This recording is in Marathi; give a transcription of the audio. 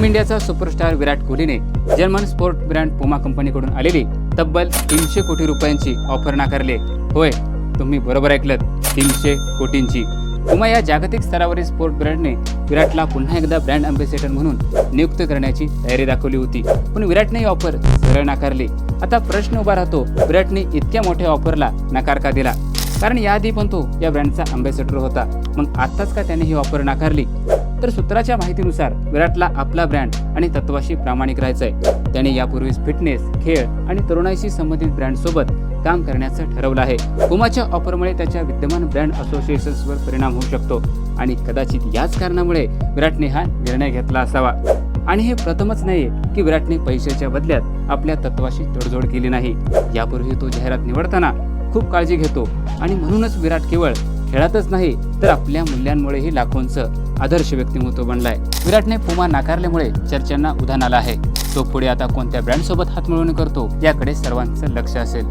टीम इंडियाचा सुपरस्टार विराट कोहलीने जर्मन स्पोर्ट ब्रँड पुमा कंपनीकडून आलेली तब्बल 300 कोटी रुपयांची ऑफर नाकारली. होय, तुम्ही बरोबर ऐकलत, 300 कोटींची. पुमा या जागतिक स्तरावरील स्पोर्ट ब्रँडने विराटला पुन्हा एकदा ब्रँड अँबॅसेडर म्हणून नियुक्त करण्याची तयारी दाखवली होती, पण विराटने ही ऑफर सरळ नाकारली. आता प्रश्न उभा राहतो, विराटने इतक्या मोठ्या ऑफरला नकार का दिला? कारण याआधी पण तो या ब्रँडचा अँबॅसेडर होता. मग आत्ताच का त्याने ही ऑफर नाकारली? तर सूत्राच्या माहितीनुसार विराटला आपला ब्रँड आणि तत्वाशी प्रामाणिक राहायचंय. त्याने यापूर्वीच फिटनेस, खेळ आणि तरुणाईशी संबंधित ब्रँडसोबत काम करण्याचं ठरवलं आहे. पुमाच्या ऑफरमुळे त्याच्या विद्यमान ब्रँड असोसिएशन्सवर परिणाम होऊ शकतो आणि कदाचित याच कारणामुळे विराटने हा निर्णय घेतला असावा. आणि हे प्रथमच नाहीये की विराटने पैशाच्या बदल्यात आपल्या तत्वाशी तडजोड केली नाही. यापूर्वी तो जाहिरात निवडताना खूप काळजी घेतो आणि म्हणूनच विराट केवळ खेळातच नाही तर आपल्या मूल्यांमुळेही लाखोंचं आदर्श व्यक्तिमत्व बनलाय. विराटने पुमा नाकारल्यामुळे चर्चांना उधाण आलं आहे. तो पुढे आता कोणत्या ब्रँडसोबत हातमिळवणी करतो याकडे सर्वांचं लक्ष असेल.